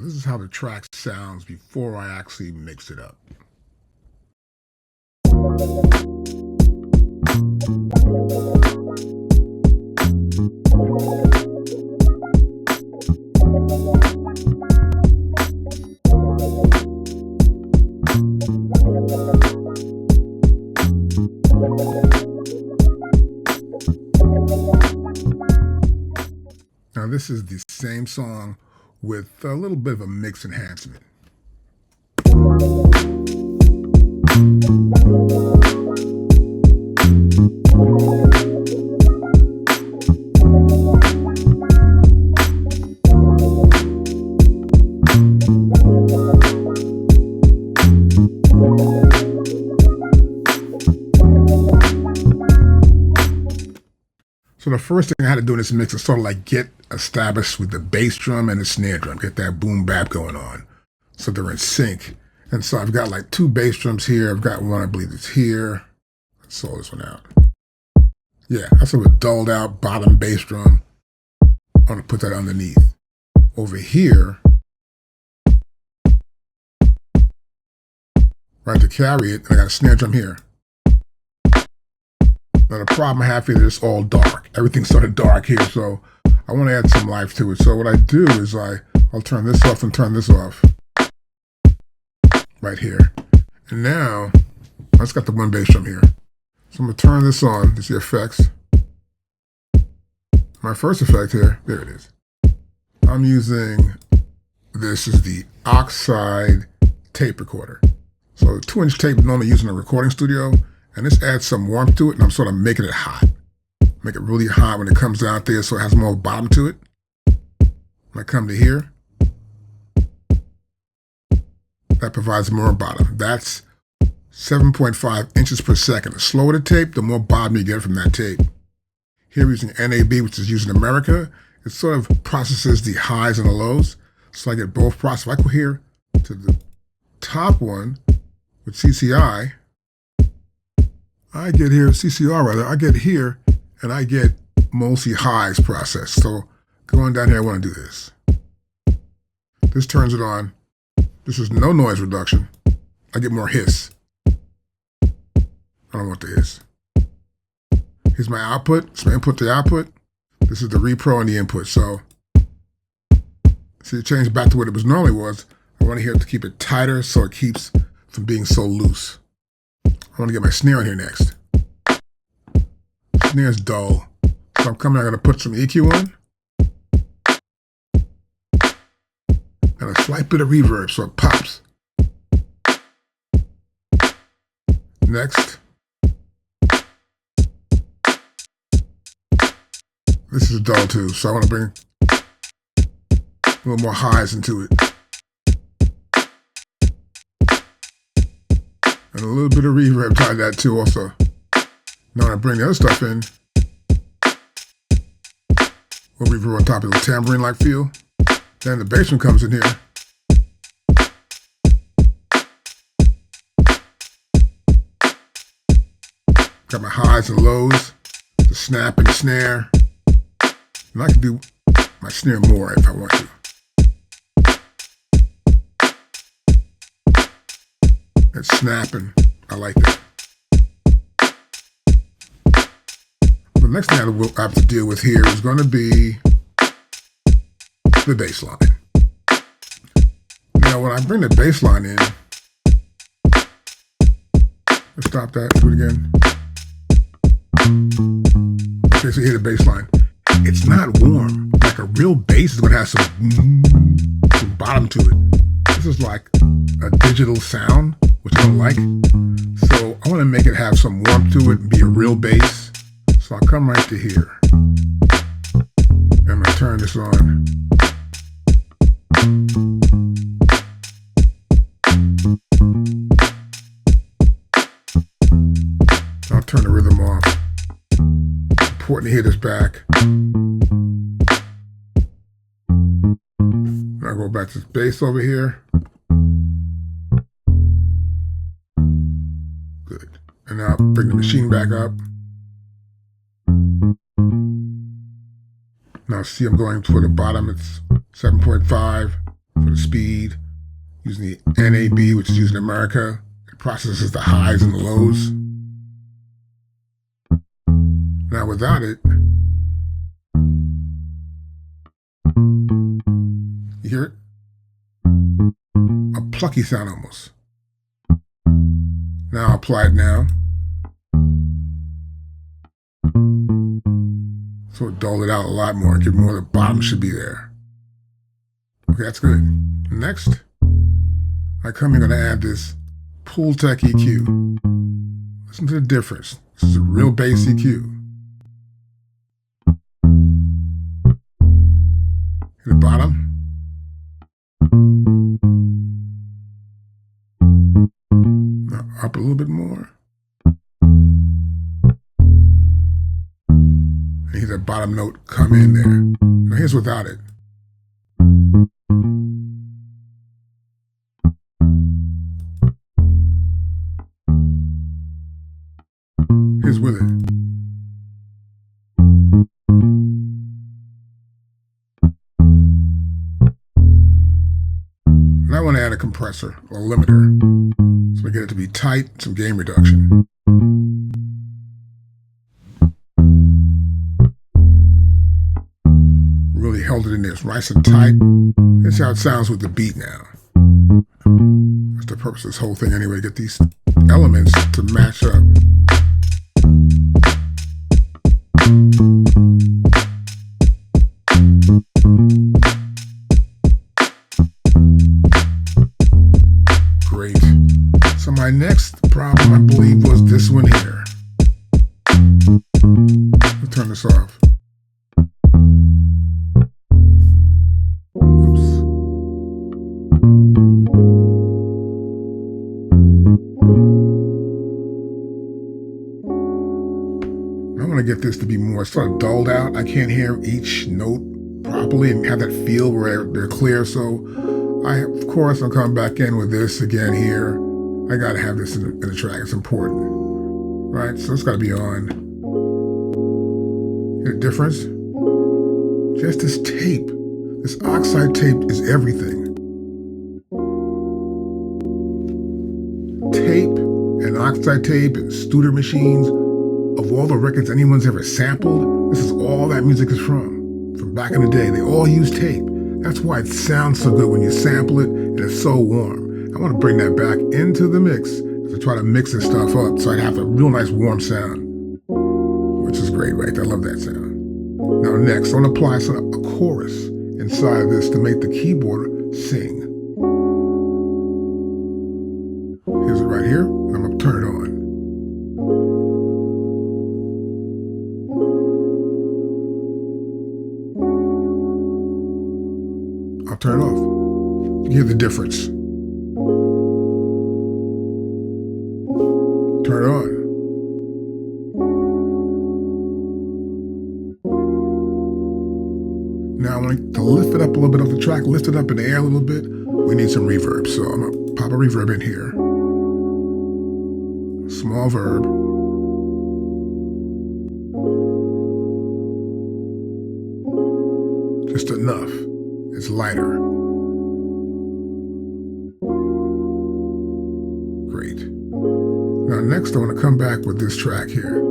This is how the track sounds before I actually mix it up. Now this is the same song with a little bit of a mix enhancement. So the first thing I had to do in this mix is sort of like get established with the bass drum and the snare drum, get that boom bap going on so they're in sync. And so I've got like two bass drums here. I've got one, I believe it's here. Let's solo this one out. Yeah, that's sort of a dulled out bottom bass drum. I want to put that underneath. Over here, right to carry it, I got a snare drum here. Now the problem I have here is it's all dark. Everything's sort of dark here, so I want to add some life to it. So what I do is I'll turn this off and turn this off. Right here. And now, I just got the one bass drum here. So I'm going to turn this on to see effects. My first effect here, there it is. I'm using, this is the Akai tape recorder. So 2-inch tape normally used in a recording studio. And this adds some warmth to it, and I'm sort of making it hot. Make it really hot when it comes out there so it has more bottom to it. When I come to here, that provides more bottom. That's 7.5 inches per second. The slower the tape, the more bottom you get from that tape. Here we're using NAB, which is used in America. It sort of processes the highs and the lows. So I get both processes. If I go here to the top one with CCI, I get here, CCR rather, I get here, and I get mostly highs processed. So going down here, I want to do this. This turns it on. This is no noise reduction. I get more hiss. I don't want the hiss. Here's my output. It's my input to output. This is the repro and the input. So, see, it changed back to what it was normally was. I want to hear it to keep it tighter so it keeps from being so loose. I want to get my snare on here next. Snare's dull. So I'm coming, I'm going to put some EQ on. And a slight bit of reverb so it pops. Next. This is dull too, so I want to bring a little more highs into it. And a little bit of reverb tied that too also. Now when I bring the other stuff in, we'll reverb on top of the tambourine-like feel. Then the bass one comes in here. Got my highs and lows, the snap and the snare. And I can do my snare more if I want to. It's snapping. I like that. The next thing I have to deal with here is going to be the bass line. Now, when I bring the bass line in, let's stop that, do it again. Okay, so you hear the bass line. It's not warm. Like a real bass is going to have some bottom to it. This is like a digital sound, which I don't like. So I want to make it have some warmth to it and be a real bass. So I'll come right to here. And I'm going to turn this on. I'll turn the rhythm off. Important to hear this back. I'll go back to this bass over here. Good. And now bring the machine back up. Now see I'm going for the bottom, it's 7.5 for bit of speed. Using the NAB, which is used in America. It processes the highs and the lows. Now without it, you hear it? A plucky sound almost. Now I'll apply it now. So it dulled it out a lot more, give more the bottom should be there. Okay, that's good. Next, I come here, going to add this Pultec EQ. Listen to the difference. This is a real bass EQ. Hit the bottom. Now up a little bit more. And hear that bottom note come in there. Now here's without it. Here's with it. And I want to add a compressor or limiter. So we get it to be tight, some gain reduction. Really held it in there. It's nice and tight. That's how it sounds with the beat now. That's the purpose of this whole thing anyway, to get these elements to match up. Great. So my next problem, I believe, was this one here. I'll turn this off. Oops. I want to get this to be more sort of dulled out. I can't hear each note properly and have that feel where they're clear. So of course, I'll come back in with this again here. I got to have this in the track. It's important. Right? So it's got to be on. Hear the difference? Just this tape. This oxide tape is everything. Tape and oxide tape and Studer machines, of all the records anyone's ever sampled, this is all that music is from back in the day. They all use tape. That's why it sounds so good when you sample it and it's so warm. I want to bring that back into the mix as I try to mix this stuff up so I have a real nice warm sound, which is great, right? I love that sound. Now next, I want to apply a chorus inside of this to make the keyboard sing. Here's it right here, and I'm going to turn it on. I'll turn it off. You hear the difference. Turn it on. Now I want to lift it up a little bit off the track, lift it up in the air a little bit. We need some reverb, so I'm going to pop a reverb in here. Small verb. Just enough. It's lighter. Great. Now next I want to come back with this track here.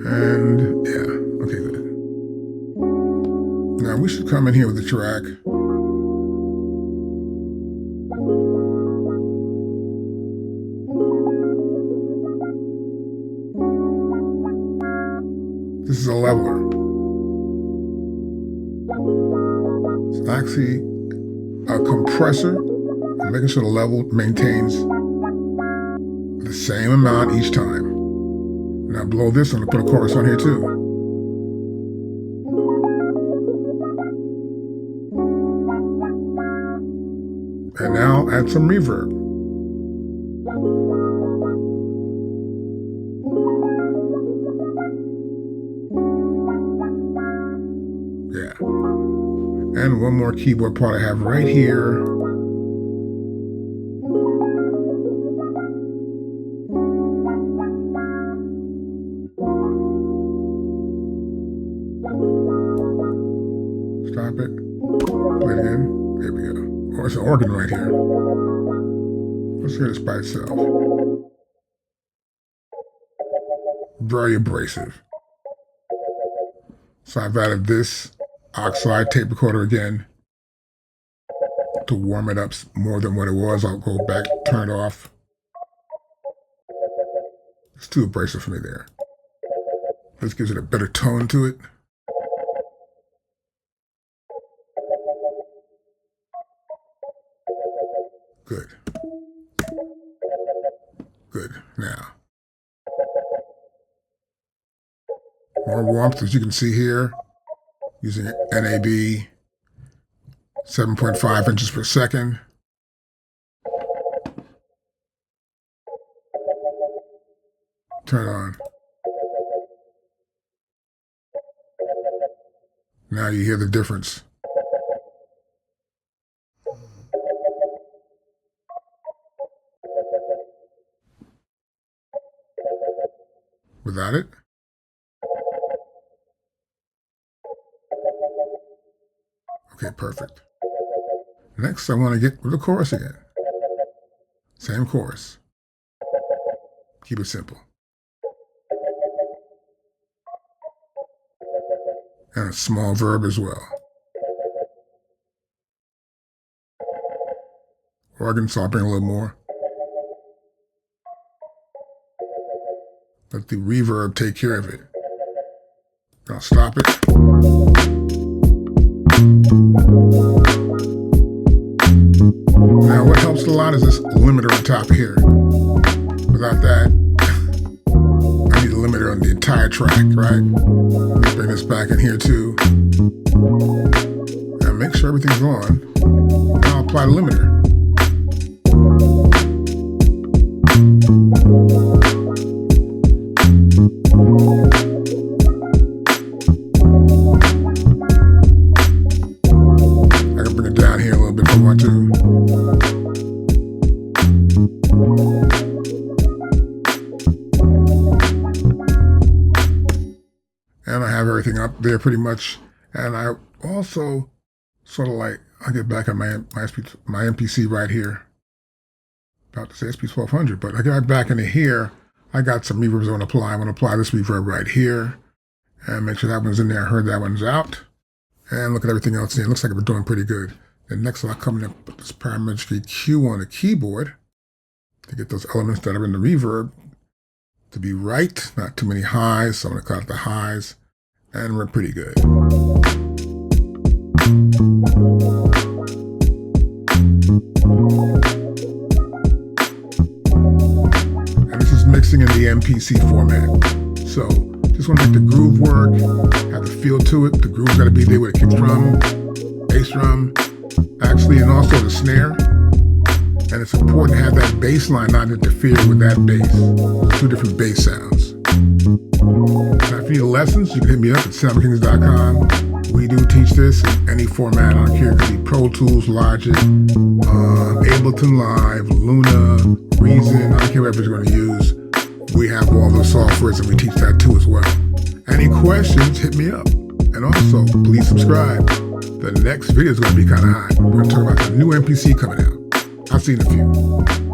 And yeah, okay, good. Now we should come in here with the track. This is a leveler. It's actually a compressor, making sure the level maintains the same amount each time. Now below this, I'm going to put a chorus on here too. And now add some reverb. Yeah. And one more keyboard part I have right here. it's an organ right here. Let's hear this by itself. Very abrasive. So I've added this oxide tape recorder again to warm it up more than what it was. I'll go back, turn it off. It's too abrasive for me there. This gives it a better tone to it. Good. Good. Now, more warmth, as you can see here, using NAB, 7.5 inches per second. Turn on. Now you hear the difference. Without it. Okay, perfect. Next, I want to get with the chorus again. Same chorus. Keep it simple. And a small verb as well. Organ, so I'll bring a little more. Let the reverb take care of it. I'll stop it. Now what helps a lot is this limiter on top here. Without that, I need a limiter on the entire track, right? Let me bring this back in here too. And make sure everything's on. Now I'll apply the limiter. I can bring it down here a little bit if I want to. And I have everything up there pretty much. And I also sort of like, I'll get back on my MPC right here. About to say SP1200, but I got back into here. I got some reverbs I want to apply. I want to apply this reverb right here and make sure that one's in there. I heard that one's out. And look at everything else in here. It looks like we're doing pretty good. And next I'll come in and put this parametric EQ on the keyboard to get those elements that are in the reverb to be right, not too many highs. So I'm going to cut out the highs, and we're pretty good. And this is mixing in the MPC format. So just want to make the groove work, have a feel to it. The groove's got to be there with a kick drum, bass drum, actually, and also the snare. And it's important to have that bass line not interfere with that bass. Two different bass sounds. Now, if you need lessons, you can hit me up at soundmakings.com. We do teach this in any format. I don't care. It could be Pro Tools, Logic, Ableton Live, Luna, Reason. I don't care whatever you're going to use. We have all those softwares and we teach that too as well. Any questions, hit me up. And also, please subscribe. The next video is going to be kind of hot. We're going to talk about the new MPC coming out. I'll see you in a few.